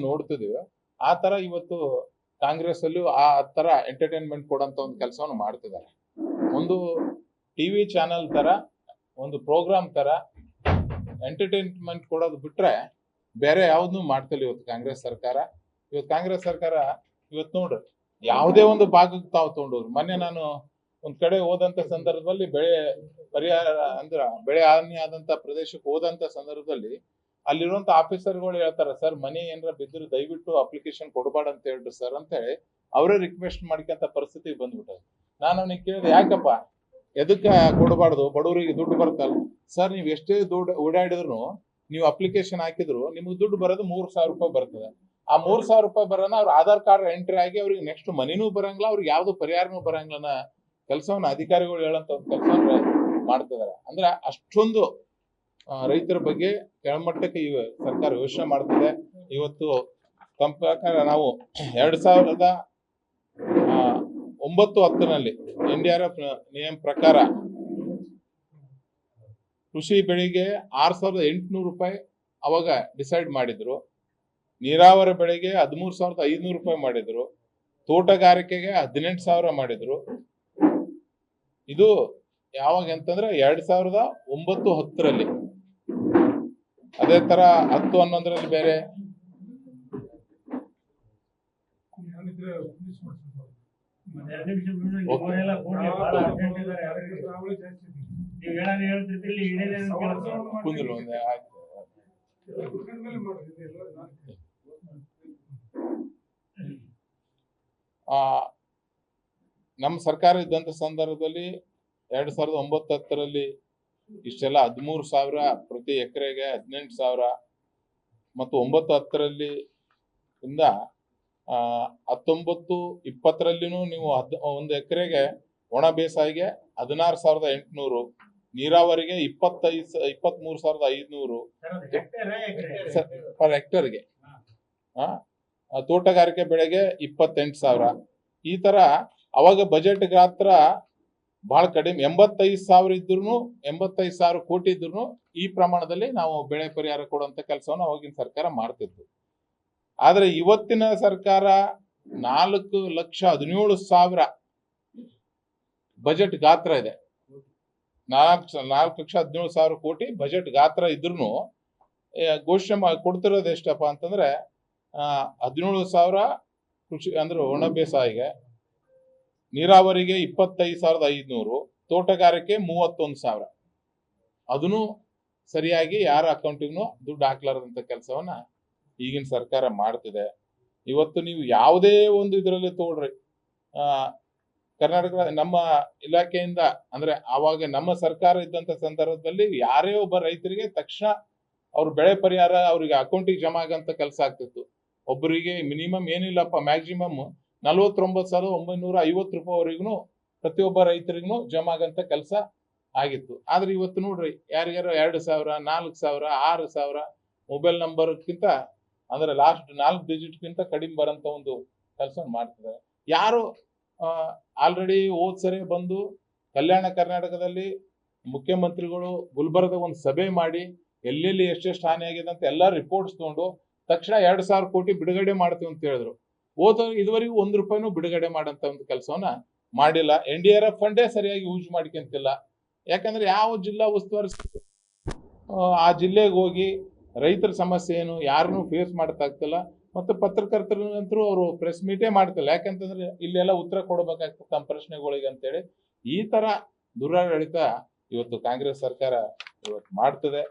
ನೋಡ್ತಿದೀವಿ ಆ ತರ ಇವತ್ತು ಕಾಂಗ್ರೆಸ್ ಅಲ್ಲೂ ಆ ತರ ಎಂಟರ್ಟೈನ್ಮೆಂಟ್ ಕೊಡಂತ ಒಂದು ಕೆಲಸವನ್ನು ಮಾಡ್ತಿದ್ದಾರೆ. ಒಂದು ಟಿವಿ ಚಾನೆಲ್ ತರ ಒಂದು ಪ್ರೋಗ್ರಾಮ್ ತರ ಎಂಟರ್ಟೈನ್ಮೆಂಟ್ ಕೊಡೋದು ಬಿಟ್ರೆ ಬೇರೆ ಯಾವ್ದನ್ನು ಮಾಡ್ತಿಲ್ಲ ಇವತ್ತು ಕಾಂಗ್ರೆಸ್ ಸರ್ಕಾರ. ಇವತ್ತು ನೋಡ್ರಿ ಯಾವುದೇ ಒಂದು ಭಾಗಕ್ಕೆ ತಾವು ತಗೊಂಡವ್ರು. ಮೊನ್ನೆ ನಾನು ಒಂದ್ ಕಡೆ ಹೋದಂತ ಸಂದರ್ಭದಲ್ಲಿ ಪರಿಹಾರ ಅಂದ್ರ ಬೆಳೆ ಹಾನಿ ಆದಂತ ಪ್ರದೇಶಕ್ಕೆ ಹೋದಂತ ಸಂದರ್ಭದಲ್ಲಿ ಅಲ್ಲಿರುವಂತ ಆಫೀಸರ್ಗಳು ಹೇಳ್ತಾರ, ಸರ್ ಮನೆ ಏನಾರ ಬಿದ್ದರೆ ದಯವಿಟ್ಟು ಅಪ್ಲಿಕೇಶನ್ ಕೊಡಬಾರ್ದು ಅಂತ ಹೇಳ್ರಿ ಸರ್ ಅಂತ ಹೇಳಿ ಅವರೇ ರಿಕ್ವೆಸ್ಟ್ ಮಾಡ್ಕೊಂತ ಪರಿಸ್ಥಿತಿ ಬಂದ್ಬಿಟ್ಟது. ನಾನು ಅವನಿಗೆ ಕೇಳಿದೆ, ಯಾಕಪ್ಪ ಎದಕ್ಕೆ ಕೊಡಬಾರ್ದು, ಬಡವರಿಗೆ ದುಡ್ಡು ಬರ್ತಲ್ಲ ಸರ್. ನೀವು ಎಷ್ಟೇ ದುಡ್ಡು ಓಡಾಡಿದ್ರು ನೀವು ಅಪ್ಲಿಕೇಶನ್ ಹಾಕಿದ್ರು ನಿಮ್ಗೆ ದುಡ್ಡು ಬರೋದು 3,000 ರೂಪಾಯಿ ಬರ್ತದೆ. ಆ 3,000 ರೂಪಾಯಿ ಬರೋಣ ಅವ್ರ ಆಧಾರ್ ಕಾರ್ಡ್ ಎಂಟ್ರಿ ಆಗಿ ಅವ್ರಿಗೆ ನೆಕ್ಸ್ಟ್ ಮನಿನೂ ಬರಂಗಿಲ್ಲ, ಅವ್ರಿಗೆ ಯಾವ್ದು ಪರಿಹಾರನೂ ಬರಂಗಿಲ್ಲ ಕೆಲಸವನ್ನ ಅಧಿಕಾರಿಗಳು ಹೇಳಂತ ಒಂದು ಕೆಲಸವನ್ನ ಮಾಡ್ತಿದಾರೆ. ಅಂದ್ರೆ ಅಷ್ಟೊಂದು ರೈತರ ಬಗ್ಗೆ ಕೆಳಮಟ್ಟಕ್ಕೆ ಈ ಸರ್ಕಾರ ಯೋಚನೆ ಮಾಡ್ತಿದೆ. ಇವತ್ತು ಪ್ರಕಾರ ನಾವು 2009-10ನಲ್ಲಿ NDRF ನಿಯಮ ಪ್ರಕಾರ ಕೃಷಿ ಬೆಳೆಗೆ 6,800 ರೂಪಾಯಿ ಅವಾಗ ಡಿಸೈಡ್ ಮಾಡಿದ್ರು. ನೀರಾವರಿ ಬೆಳೆಗೆ 13,500 ರೂಪಾಯಿ ಮಾಡಿದ್ರು. ತೋಟಗಾರಿಕೆಗೆ 18,000 ಮಾಡಿದ್ರು. ಇದು ಯಾವಾಗ ಅಂತಂದ್ರೆ 2009-10ರಲ್ಲಿ. ಅದೇ ತರ 10-11ರಲ್ಲಿ ಬೇರೆ. ನಮ್ಮ ಸರ್ಕಾರ ಇದ್ದಂತ ಸಂದರ್ಭದಲ್ಲಿ 2009-10ರಲ್ಲಿ ಇಷ್ಟೆಲ್ಲ 13,000 ಪ್ರತಿ ಎಕರೆಗೆ, 18,000 ಮತ್ತು 9-10ರಲ್ಲಿ ಇಂದ 19-20ರಲ್ಲಿನೂ ನೀವು ಒಂದು ಎಕರೆಗೆ ಒಣ ಬೇಸಾಯಿಗೆ 16,800, ನೀರಾವರಿಗೆ 23,500 ಪರ್ ಹೆಕ್ಟರ್ಗೆ, ತೋಟಗಾರಿಕೆ ಬೆಳೆಗೆ 28,000. ಈ ತರ ಅವಾಗ ಬಜೆಟ್ ಗಾತ್ರ ಬಹಳ ಕಡಿಮೆ, 85,000 ಕೋಟಿ ಇದ್ರು ಈ ಪ್ರಮಾಣದಲ್ಲಿ ನಾವು ಬೆಳೆ ಪರಿಹಾರ ಕೊಡುವಂತ ಕೆಲಸವನ್ನು ಅವಾಗಿನ ಸರ್ಕಾರ ಮಾಡ್ತಿತ್ತು. ಆದ್ರೆ ಇವತ್ತಿನ ಸರ್ಕಾರ 4,17,000 ಬಜೆಟ್ ಗಾತ್ರ ಇದೆ. 4,17,000 ಕೋಟಿ ಬಜೆಟ್ ಗಾತ್ರ ಇದ್ರು ಘೋಷಣೆ ಕೊಡ್ತಿರೋದು ಎಷ್ಟಪ್ಪ ಅಂತಂದ್ರೆ 17,000 ಕೃಷಿ ಅಂದ್ರೆ ಒಣ ಬೇಸಾಯಿಗೆ, ನೀರಾವರಿಗೆ 25,500, ತೋಟಗಾರಿಕೆ 31,000. ಅದನ್ನು ಸರಿಯಾಗಿ ಯಾರ ಅಕೌಂಟಿಗೂ ದುಡ್ಡು ಹಾಕ್ಲಾರದಂತ ಕೆಲಸವನ್ನ ಈಗಿನ ಸರ್ಕಾರ ಮಾಡ್ತಿದೆ. ಇವತ್ತು ನೀವು ಯಾವುದೇ ಒಂದು ಇದರಲ್ಲಿ ತಗೊಳ್ರಿ, ಕರ್ನಾಟಕ ನಮ್ಮ ಇಲಾಖೆಯಿಂದ ಅಂದ್ರೆ ಆವಾಗ ನಮ್ಮ ಸರ್ಕಾರ ಇದ್ದಂತ ಸಂದರ್ಭದಲ್ಲಿ ಯಾರೇ ಒಬ್ಬ ರೈತರಿಗೆ ತಕ್ಷಣ ಅವ್ರ ಬೆಳೆ ಪರಿಹಾರ ಅವ್ರಿಗೆ ಅಕೌಂಟಿಗೆ ಜಮಾ ಆಗಂತ ಕೆಲಸ ಆಗ್ತಿತ್ತು. ಒಬ್ಬರಿಗೆ ಮಿನಿಮಮ್ ಏನಿಲ್ಲಪ್ಪ ಮ್ಯಾಕ್ಸಿಮಮ್ 49,950 ರೂಪಾಯಿವರೆಗೂ ಪ್ರತಿಯೊಬ್ಬ ರೈತರಿಗೂ ಜಮಾ ಆಗಂತ ಕೆಲಸ ಆಗಿತ್ತು. ಆದ್ರೆ ಇವತ್ತು ನೋಡ್ರಿ ಯಾರಿಗಾರು 2,000, 4,000, 6,000 ಮೊಬೈಲ್ ನಂಬರ್ಕ್ಕಿಂತ ಅಂದ್ರೆ ಲಾಸ್ಟ್ 4 ಡಿಜಿಟ್ಗಿಂತ ಕಡಿಮೆ ಬರೋಂತ ಒಂದು ಕೆಲಸ ಮಾಡ್ತಿದ್ದಾರೆ. ಯಾರು ಆಲ್ರೆಡಿ ಹೋದ್ ಸರಿ ಬಂದು ಕಲ್ಯಾಣ ಕರ್ನಾಟಕದಲ್ಲಿ ಮುಖ್ಯಮಂತ್ರಿಗಳು ಗುಲ್ಬರ್ಗದ ಒಂದು ಸಭೆ ಮಾಡಿ ಎಲ್ಲೆಲ್ಲಿ ಎಷ್ಟೆಷ್ಟು ಹಾನಿ ಆಗಿದೆ ಅಂತ ಎಲ್ಲ ರಿಪೋರ್ಟ್ಸ್ ತಗೊಂಡು ತಕ್ಷಣ 2,000 ಕೋಟಿ ಬಿಡುಗಡೆ ಮಾಡ್ತೀವಿ ಅಂತ ಹೇಳಿದ್ರು. ಇದುವರೆಗೂ 1 ರೂಪಾಯಿನೂ ಬಿಡುಗಡೆ ಮಾಡಂತ ಒಂದು ಕೆಲಸವನ್ನ ಮಾಡಿಲ್ಲ. NDRF ಫಂಡೇ ಸರಿಯಾಗಿ ಯೂಸ್ ಮಾಡ್ಕೊಂತಿಲ್ಲ. ಯಾಕಂದ್ರೆ ಯಾವ ಜಿಲ್ಲಾ ಉಸ್ತುವಾರಿ ಆ ಜಿಲ್ಲೆಗೆ ಹೋಗಿ ರೈತರ ಸಮಸ್ಯೆ ಏನು ಯಾರನ್ನೂ ಫೇಸ್ ಮಾಡ್ತಾಗ್ತಿಲ್ಲ. ಮತ್ತು ಪತ್ರಕರ್ತರಂತರೂ ಅವರು ಪ್ರೆಸ್ ಮೀಟೇ ಮಾಡ್ತಿಲ್ಲ. ಯಾಕಂತಂದ್ರೆ ಇಲ್ಲೆಲ್ಲ ಉತ್ತರ ಕೊಡಬೇಕಾಗ್ತದೆ ತಮ್ಮ ಪ್ರಶ್ನೆಗಳಿಗೆ ಅಂತೇಳಿ. ಈ ತರ ದುರಾಡಳಿತ ಇವತ್ತು ಕಾಂಗ್ರೆಸ್ ಸರ್ಕಾರ ಇವತ್ತು ಮಾಡ್ತದೆ.